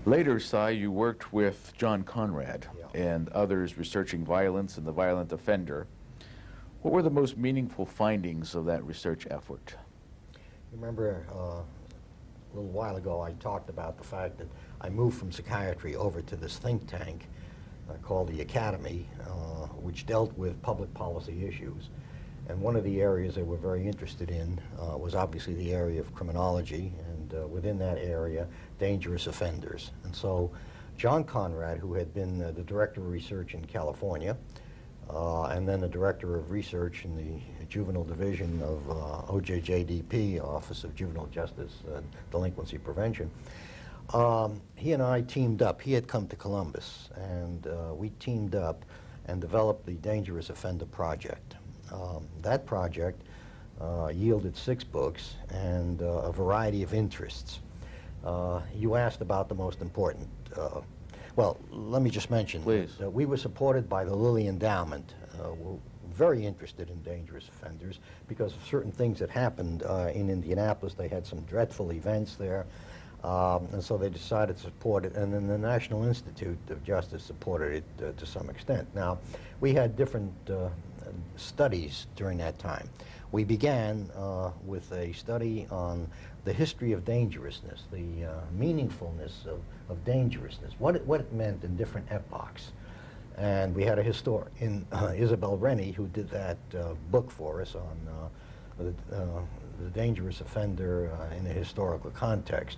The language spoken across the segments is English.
Later, Cy, you worked with John Conrad Yeah. and others researching violence and the violent offender. What were the most meaningful findings of that research effort? Remember, a little while ago I talked about the fact that I moved from psychiatry over to this think tank called the Academy, which dealt with public policy issues. And one of the areas they were very interested in was obviously the area of criminology, and within that area, dangerous offenders. And so John Conrad, who had been the director of research in California, and then the director of research in the juvenile division of OJJDP, Office of Juvenile Justice and Delinquency Prevention, he and I teamed up. He had come to Columbus, and we teamed up and developed the Dangerous Offender Project. That project yielded 6 books and a variety of interests. You asked about the most important. Well, let me just mention that we were supported by the Lilly Endowment. We're very interested in dangerous offenders because of certain things that happened in Indianapolis. They had some dreadful events there, and so they decided to support it. And then the National Institute of Justice supported it to some extent. Now, we had different studies during that time. We began with a study on the history of dangerousness, the meaningfulness of dangerousness, what it meant in different epochs. And we had a historian, Isabel Rennie, who did that book for us on the dangerous offender in a historical context.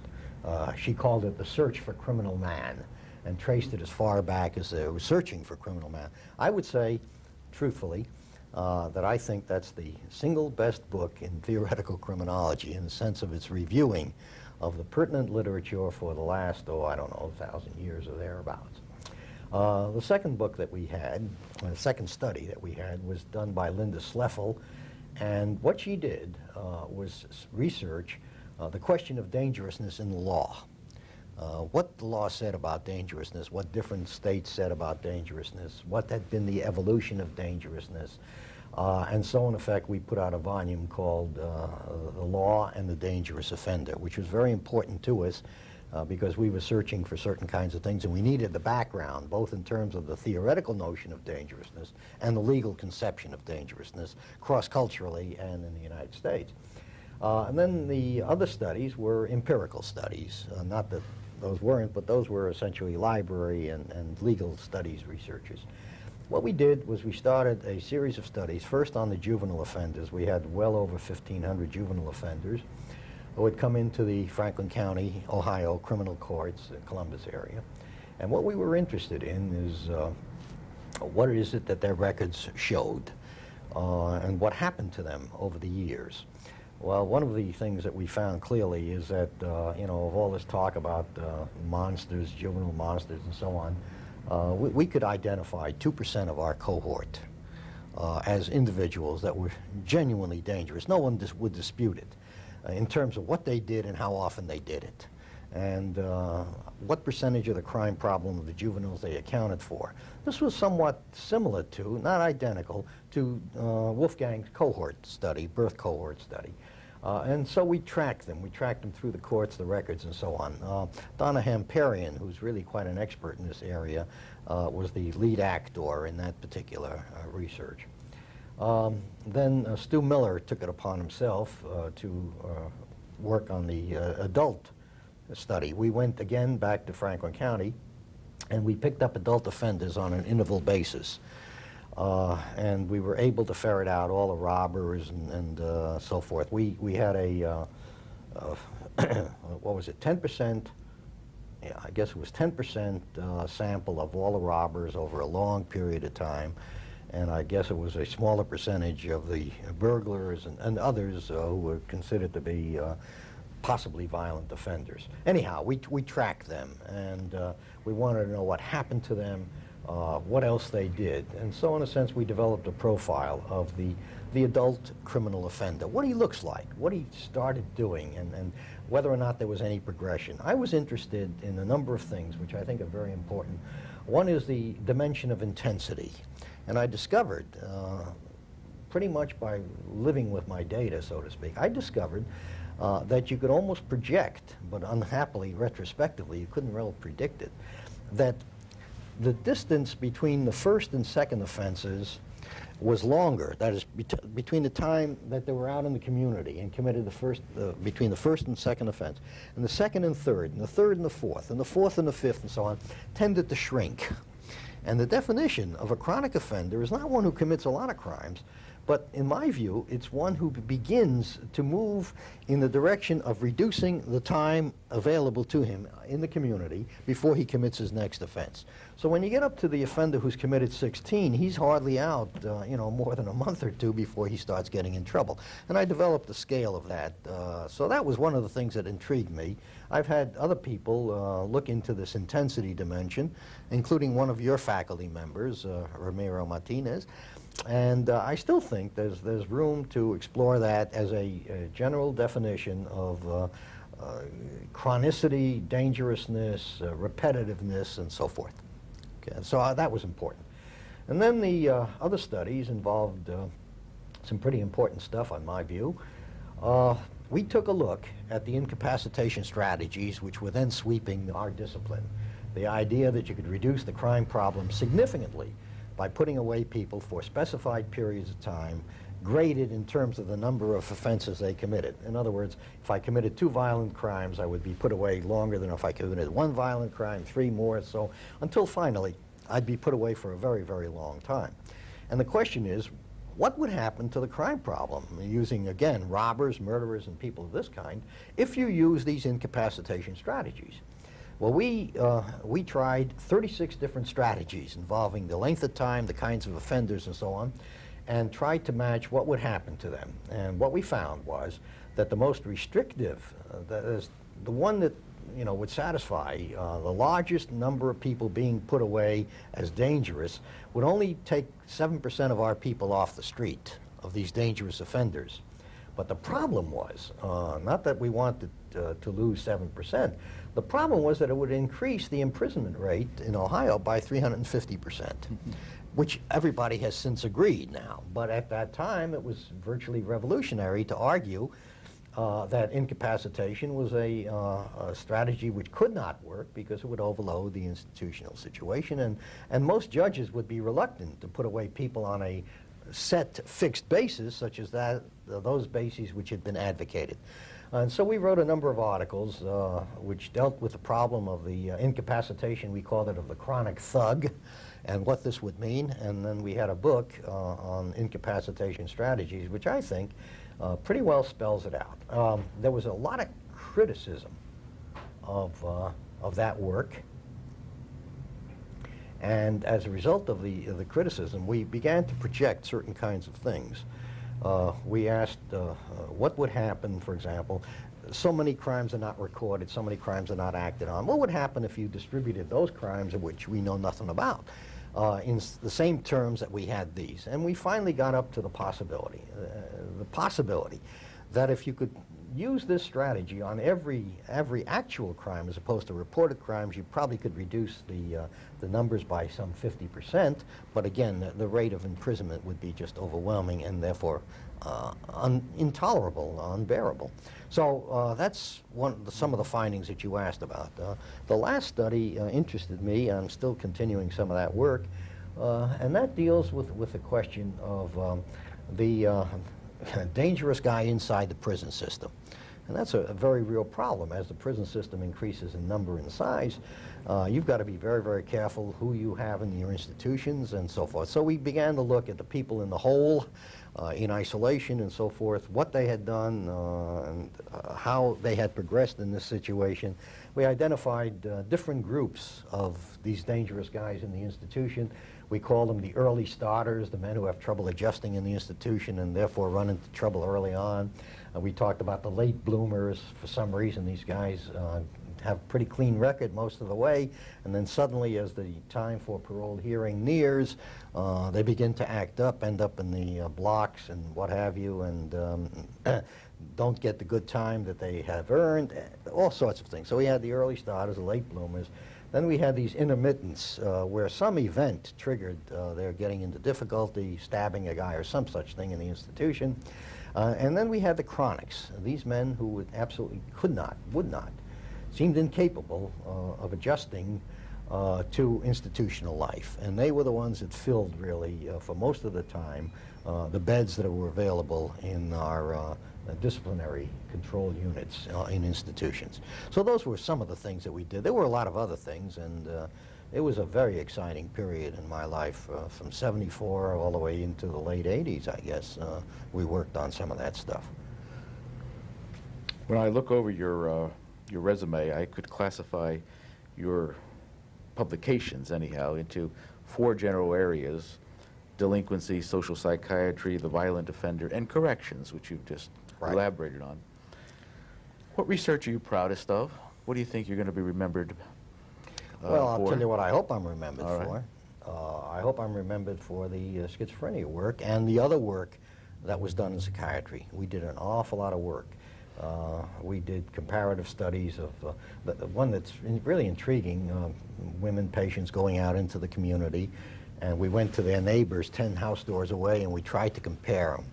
She called it The Search for Criminal Man, and traced it as far back as they were searching for criminal man. I would say, truthfully, that I think that's the single best book in theoretical criminology in the sense of its reviewing of the pertinent literature for the last, I don't know, 1,000 years or thereabouts. The second book that we had, the second study that we had, was done by Linda Sleffel, and what she did was research the question of dangerousness in the law. What the law said about dangerousness, what different states said about dangerousness, what had been the evolution of dangerousness. And so, in effect, we put out a volume called The Law and the Dangerous Offender, which was very important to us because we were searching for certain kinds of things, and we needed the background, both in terms of the theoretical notion of dangerousness and the legal conception of dangerousness, cross-culturally and in the United States. And then the other studies were empirical studies, not that those weren't, but those were essentially library and legal studies researchers. What we did was we started a series of studies, first on the juvenile offenders. We had well over 1,500 juvenile offenders who would come into the Franklin County, Ohio criminal courts, Columbus area. And what we were interested in is what is it that their records showed and what happened to them over the years. Well, one of the things that we found clearly is that, you know, of all this talk about monsters, juvenile monsters and so on, we could identify 2% of our cohort as individuals that were genuinely dangerous. No one would dispute it in terms of what they did and how often they did it, and what percentage of the crime problem of the juveniles they accounted for. This was somewhat similar to, not identical, to Wolfgang's cohort study, birth cohort study. And so we tracked them. We tracked them through the courts, the records, and so on. Donna Hamparian, who's really quite an expert in this area, was the lead actor in that particular research. Then Stu Miller took it upon himself to work on the adult study. We went again back to Franklin County, and we picked up adult offenders on an interval basis. And we were able to ferret out all the robbers and so forth. We had a, what was it, 10%, yeah, I guess it was 10% sample of all the robbers over a long period of time. And I guess it was a smaller percentage of the burglars and others who were considered to be possibly violent offenders. Anyhow, we tracked them, and we wanted to know what happened to them, what else they did. And so in a sense we developed a profile of the adult criminal offender, what he looks like, what he started doing, and whether or not there was any progression. I was interested in a number of things which I think are very important. One is the dimension of intensity. And I discovered, pretty much by living with my data, so to speak, I discovered that you could almost project, but unhappily, retrospectively, you couldn't really predict it, that the distance between the first and second offenses was longer. That is, between the time that they were out in the community and committed between the first and second offense, and the second and the third and the fourth and the fifth, and so on, tended to shrink. And the definition of a chronic offender is not one who commits a lot of crimes, but in my view, it's one who begins to move in the direction of reducing the time available to him in the community before he commits his next offense. So when you get up to the offender who's committed 16, he's hardly out, more than a month or two before he starts getting in trouble. And I developed a scale of that. So that was one of the things that intrigued me. I've had other people look into this intensity dimension, including one of your faculty members, Ramiro Martinez. And I still think there's room to explore that as a general definition of chronicity, dangerousness, repetitiveness, and so forth. Okay, so that was important. And then the other studies involved some pretty important stuff, on my view. We took a look at the incapacitation strategies, which were then sweeping our discipline. The idea that you could reduce the crime problem significantly by putting away people for specified periods of time, graded in terms of the number of offenses they committed. In other words, if I committed 2 violent crimes, I would be put away longer than if I committed 1 violent crime, 3 more, so until finally I'd be put away for a very, very long time. And the question is, what would happen to the crime problem, using, again, robbers, murderers, and people of this kind, if you use these incapacitation strategies? Well, we tried 36 different strategies involving the length of time, the kinds of offenders, and so on, and tried to match what would happen to them. And what we found was that the most restrictive, that is the one that would satisfy the largest number of people being put away as dangerous, would only take 7% of our people off the street, of these dangerous offenders. But the problem was, not that we wanted to lose 7%, the problem was that it would increase the imprisonment rate in Ohio by 350%, which everybody has since agreed now. But at that time, it was virtually revolutionary to argue that incapacitation was a strategy which could not work because it would overload the institutional situation, and most judges would be reluctant to put away people on a set fixed basis such as those bases which had been advocated. And so we wrote a number of articles which dealt with the problem of the incapacitation, we called it, of the chronic thug, and what this would mean. And then we had a book on incapacitation strategies, which I think pretty well spells it out. There was a lot of criticism of that work. And as a result of the criticism, we began to project certain kinds of things. We asked what would happen, for example, so many crimes are not recorded, so many crimes are not acted on. What would happen if you distributed those crimes of which we know nothing about in the same terms that we had these? And we finally got up to the possibility that if you could use this strategy on every actual crime as opposed to reported crimes, you probably could reduce the numbers by some 50%, but again, the rate of imprisonment would be just overwhelming and therefore intolerable, unbearable. So that's some of the findings that you asked about. The last study interested me. I'm still continuing some of that work, and that deals with the question of the dangerous guy inside the prison system. And that's a very real problem. As the prison system increases in number and size, you've got to be very, very careful who you have in your institutions and so forth. So we began to look at the people in the hole, in isolation and so forth, what they had done and how they had progressed in this situation. We identified different groups of these dangerous guys in the institution. We call them the early starters, the men who have trouble adjusting in the institution and therefore run into trouble early on. We talked about the late bloomers. For some reason, these guys have a pretty clean record most of the way, and then suddenly, as the time for parole hearing nears, they begin to act up, end up in the blocks and what have you, and don't get the good time that they have earned, all sorts of things. So we had the early starters, the late bloomers. Then we had these intermittents where some event triggered their getting into difficulty, stabbing a guy or some such thing in the institution. And then we had the chronics, these men who absolutely would not, seemed incapable of adjusting to institutional life. And they were the ones that filled, really, for most of the time, the beds that were available in our disciplinary control units in institutions. So those were some of the things that we did. There were a lot of other things, and it was a very exciting period in my life, from '74 all the way into the late '80s, I guess. We worked on some of that stuff. When I look over your resume, I could classify your publications, anyhow, into 4 general areas: delinquency, social psychiatry, the violent offender, and corrections, which you've just elaborated on. What research are you proudest of? What do you think you're going to be remembered Well, I'll for? tell you what I hope I'm remembered All for. right. I hope I'm remembered for the schizophrenia work and the other work that was done in psychiatry. We did an awful lot of work. We did comparative studies of the one that's really intriguing, women patients going out into the community, and we went to their neighbors 10 house doors away, and we tried to compare them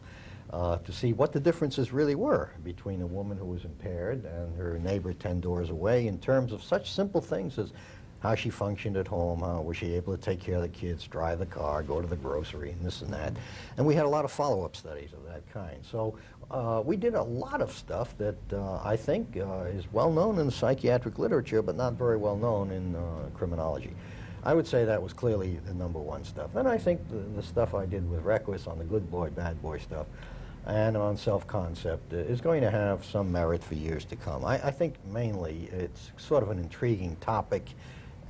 to see what the differences really were between a woman who was impaired and her neighbor 10 doors away in terms of such simple things as how she functioned at home, was she able to take care of the kids, drive the car, go to the grocery, and this and that. And we had a lot of follow-up studies of that kind. So we did a lot of stuff that I think is well known in the psychiatric literature, but not very well known in criminology. I would say that was clearly the #1 stuff. And I think the stuff I did with Requus on the good boy, bad boy stuff, and on self-concept is going to have some merit for years to come. I think mainly it's sort of an intriguing topic,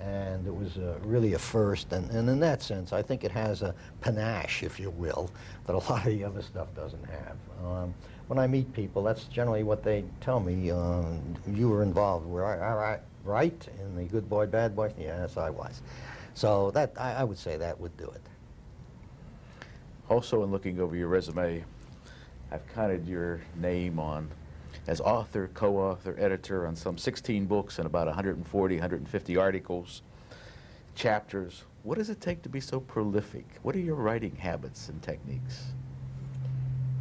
and it was really a first, and in that sense, I think it has a panache, if you will, that a lot of the other stuff doesn't have. When I meet people, that's generally what they tell me. You were involved, were I right in the good boy, bad boy? Yes, I was. So that I would say that would do it. Also, in looking over your resume, I've counted your name on as author, co-author, editor on some 16 books and about 140, 150 articles, chapters. What does it take to be so prolific? What are your writing habits and techniques?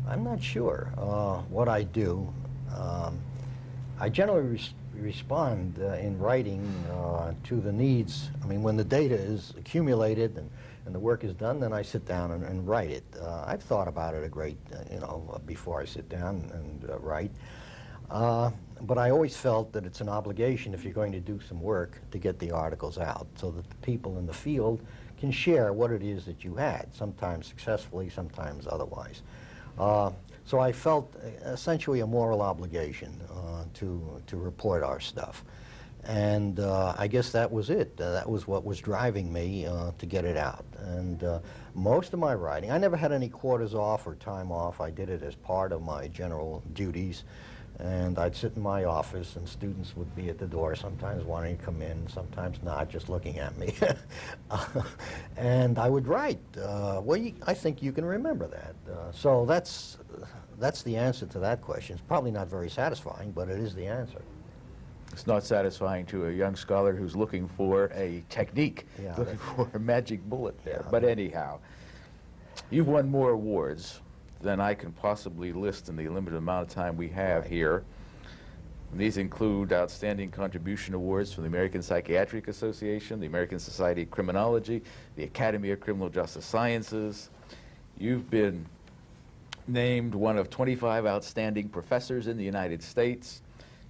I'm not sure what I do. I generally respond in writing to the needs. I mean, when the data is accumulated and the work is done, then I sit down and write it. I've thought about it a great, before I sit down and write. But I always felt that it's an obligation, if you're going to do some work, to get the articles out so that the people in the field can share what it is that you had, sometimes successfully, sometimes otherwise. So I felt essentially a moral obligation to report our stuff. And I guess that was it. That was what was driving me to get it out. And most of my writing, I never had any quarters off or time off. I did it as part of my general duties. And I'd sit in my office, and students would be at the door, sometimes wanting to come in, sometimes not, just looking at me. And I would write. I think you can remember that. So that's the answer to that question. It's probably not very satisfying, but it is the answer. It's not satisfying to a young scholar who's looking for a technique, looking for a magic bullet there. But anyhow, you've won more awards than I can possibly list in the limited amount of time we have here. And these include Outstanding Contribution Awards from the American Psychiatric Association, the American Society of Criminology, the Academy of Criminal Justice Sciences. You've been named one of 25 outstanding professors in the United States.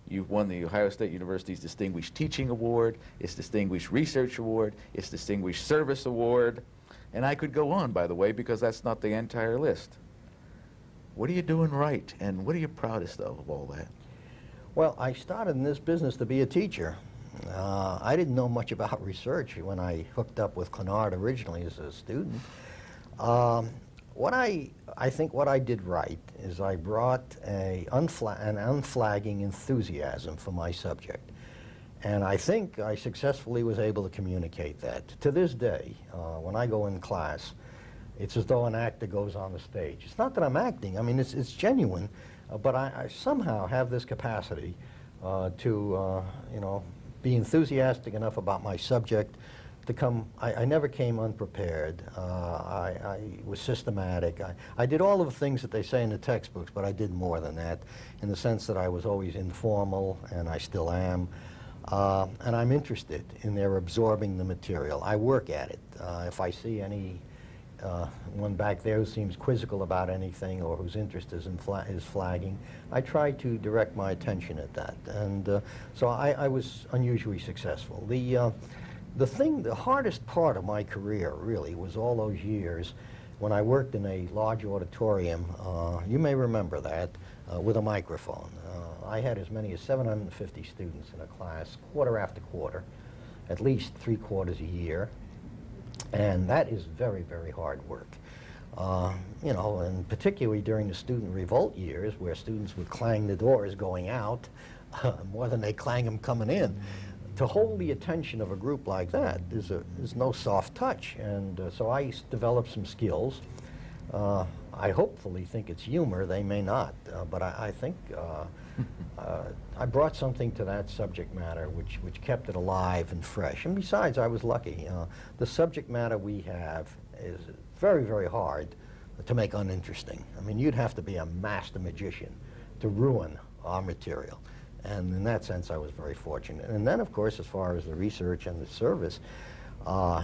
You've won the Ohio State University's Distinguished Teaching Award, its Distinguished Research Award, its Distinguished Service Award. And I could go on, by the way, because that's not the entire list. What are you doing right, and what are you proudest of all that? Well, I started in this business to be a teacher. I didn't know much about research when I hooked up with Clenard originally as a student. I think what I did right is I brought an unflagging enthusiasm for my subject. And I think I successfully was able to communicate that. To this day, when I go in class, it's as though an actor goes on the stage. It's not that I'm acting. I mean, it's genuine, but I somehow have this capacity to be enthusiastic enough about my subject to come, I never came unprepared. I was systematic. I did all of the things that they say in the textbooks, but I did more than that, in the sense that I was always informal, and I still am. And I'm interested in their absorbing the material. I work at it. If I see any one back there who seems quizzical about anything or whose interest is flagging, I try to direct my attention at that. And so I was unusually successful. The hardest part of my career, really, was all those years when I worked in a large auditorium. You may remember that, with a microphone. I had as many as 750 students in a class, quarter after quarter, at least 3 quarters a year. And that is very, very hard work. You know, and particularly during the student revolt years, where students would clang the doors going out more than they clang them coming in. To hold the attention of a group like that is no soft touch. And so I developed some skills. I hopefully think it's humor. They may not. But I think I brought something to that subject matter which kept it alive and fresh. And besides, I was lucky. The subject matter we have is very, very hard to make uninteresting. I mean, you'd have to be a master magician to ruin our material. And in that sense, I was very fortunate. And then, of course, as far as the research and the service,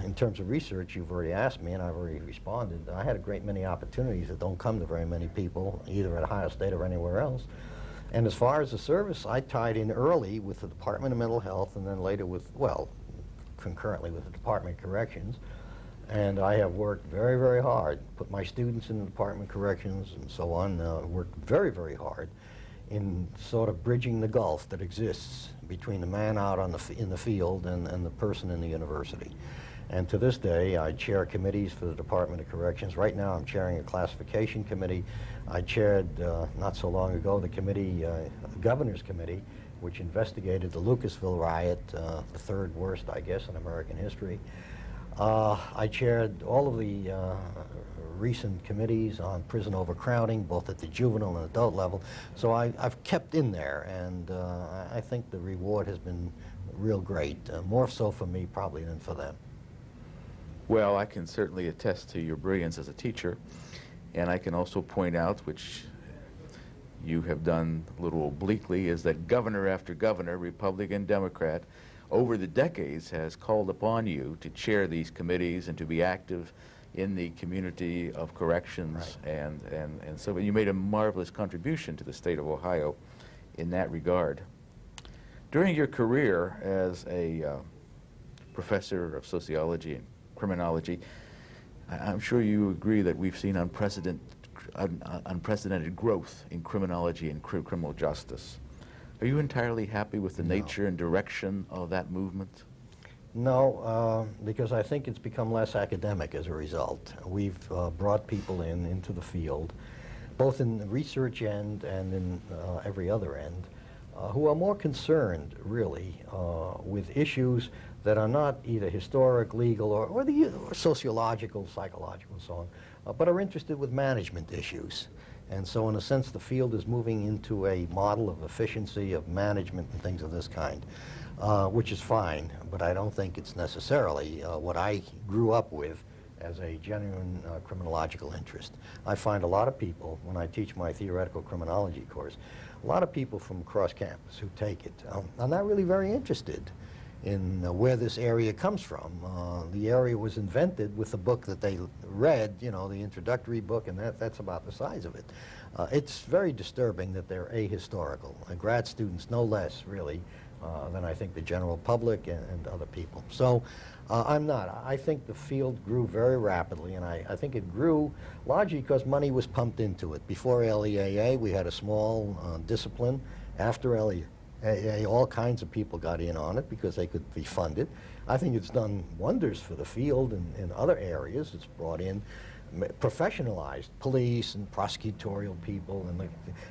in terms of research, you've already asked me, and I've already responded. I had a great many opportunities that don't come to very many people, either at Ohio State or anywhere else. And as far as the service, I tied in early with the Department of Mental Health, and then later with, well, concurrently with the Department of Corrections. And I have worked very, very hard, put my students in the Department of Corrections and so on, worked very, very hard in sort of bridging the gulf that exists between the man out on in the field and the person in the university. And to this day, I chair committees for the Department of Corrections. Right now, I'm chairing a classification committee. I chaired, not so long ago, the committee, Governor's Committee, which investigated the Lucasville riot, the 3rd worst, I guess, in American history. I chaired all of the recent committees on prison overcrowding, both at the juvenile and adult level. So I've kept in there, and I think the reward has been real great, more so for me probably than for them. Well, I can certainly attest to your brilliance as a teacher, and I can also point out, which you have done a little obliquely, is that governor after governor, Republican, Democrat, over the decades has called upon you to chair these committees and to be active in the community of corrections. Right. And so you made a marvelous contribution to the state of Ohio in that regard. During your career as a professor of sociology and criminology, I'm sure you agree that we've seen unprecedented growth in criminology and criminal justice. Are you entirely happy with the nature and direction of that movement? No, because I think it's become less academic as a result. We've brought people into the field, both in the research end and in every other end, who are more concerned, really, with issues that are not either historic, legal, or sociological, psychological, and so on, but are interested with management issues. And so in a sense, the field is moving into a model of efficiency, of management, and things of this kind, which is fine, but I don't think it's necessarily what I grew up with as a genuine criminological interest. I find a lot of people, when I teach my theoretical criminology course, a lot of people from across campus who take it are not really very interested in where this area comes from. The area was invented with the book that they read, you know, the introductory book, and that's about the size of it. It's very disturbing that they're ahistorical, grad students no less, really, than I think the general public and other people. So I'm not. I think the field grew very rapidly, and I think it grew largely because money was pumped into it. Before LEAA, we had a small discipline. After LEAA, all kinds of people got in on it because they could be funded. I think it's done wonders for the field in other areas. It's brought in professionalized police and prosecutorial people, and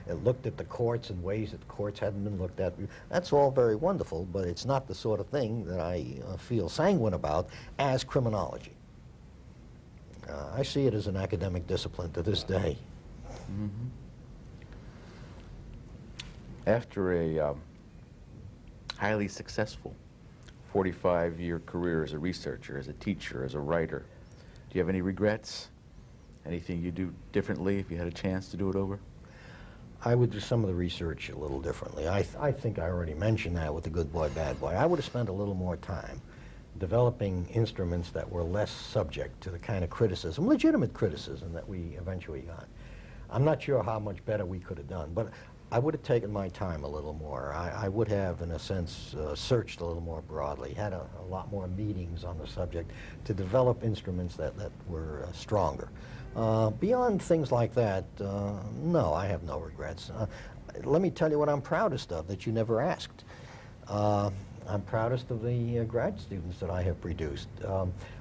it looked at the courts in ways that the courts hadn't been looked at. That's all very wonderful, but it's not the sort of thing that I feel sanguine about as criminology. I see it as an academic discipline to this day. Mm-hmm. After a highly successful 45-year career as a researcher, as a teacher, as a writer. Do you have any regrets? Anything you do differently if you had a chance to do it over? I would do some of the research a little differently. I think I already mentioned that with the Good Boy, Bad Boy. I would have spent a little more time developing instruments that were less subject to the kind of criticism, legitimate criticism, that we eventually got. I'm not sure how much better we could have done, but I would have taken my time a little more. I would have, in a sense, searched a little more broadly, had a lot more meetings on the subject to develop instruments that were stronger. Beyond things like that, no, I have no regrets. Let me tell you what I'm proudest of that you never asked. I'm proudest of the grad students that I have produced.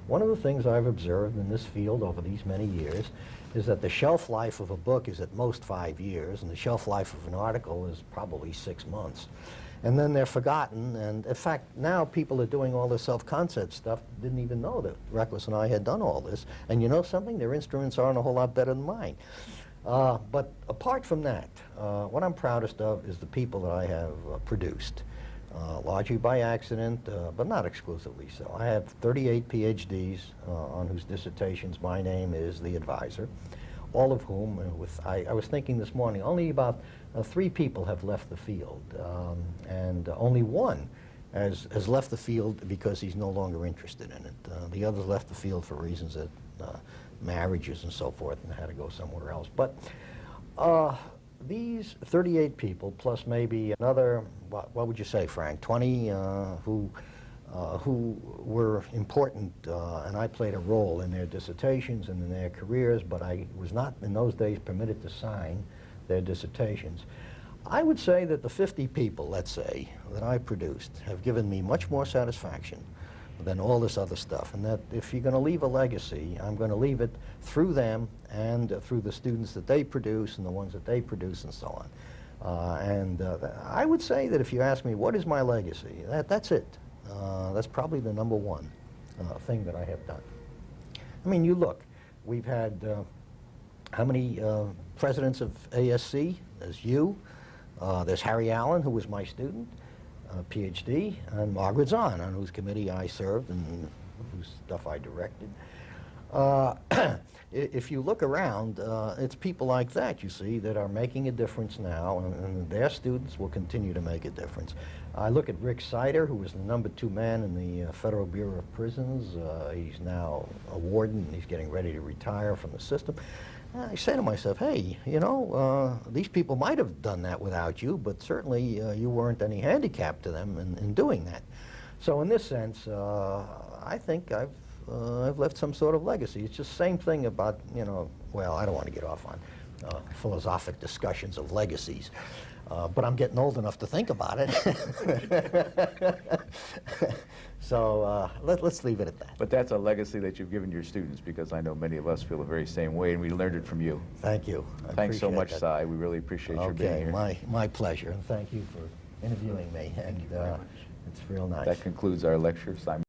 One of the things I've observed in this field over these many years is that the shelf life of a book is at most 5 years, and the shelf life of an article is probably 6 months. And then they're forgotten, and in fact, now people are doing all this self-concept stuff, didn't even know that Reckless and I had done all this. And you know something? Their instruments aren't a whole lot better than mine. But apart from that, what I'm proudest of is the people that I have produced. Largely by accident, but not exclusively so. I have 38 PhDs on whose dissertations my name is the advisor, all of whom, I was thinking this morning, only about 3 people have left the field, and only one has left the field because he's no longer interested in it. The others left the field for reasons that marriages and so forth, and had to go somewhere else. But these 38 people, plus maybe another, what would you say, Frank, 20 who were important, and I played a role in their dissertations and in their careers, but I was not in those days permitted to sign their dissertations. I would say that the 50 people, let's say, that I produced have given me much more satisfaction than all this other stuff, and that if you're going to leave a legacy, I'm going to leave it through them and through the students that they produce and the ones that they produce and so on. I would say that if you ask me what is my legacy, that's it. That's probably the number one thing that I have done. I mean, you look, we've had how many presidents of ASC? There's you. There's Harry Allen, who was my student. PhD, and Margaret Zahn, on whose committee I served and whose stuff I directed. If you look around, it's people like that, you see, that are making a difference now, and their students will continue to make a difference. I look at Rick Sider, who was the #2 man in the Federal Bureau of Prisons. He's now a warden, and he's getting ready to retire from the system. I say to myself, hey, you know, these people might have done that without you, but certainly you weren't any handicap to them in doing that. So in this sense, I think I've left some sort of legacy. It's just the same thing about, you know, well, I don't want to get off on philosophic discussions of legacies, but I'm getting old enough to think about it. So let's leave it at that. But that's a legacy that you've given your students, because I know many of us feel the very same way, and we learned it from you. Thank you. Thanks so much, Cy. We really appreciate your being here. Okay, my pleasure, and thank you for interviewing me, and it's real nice. That concludes our lecture. Simon.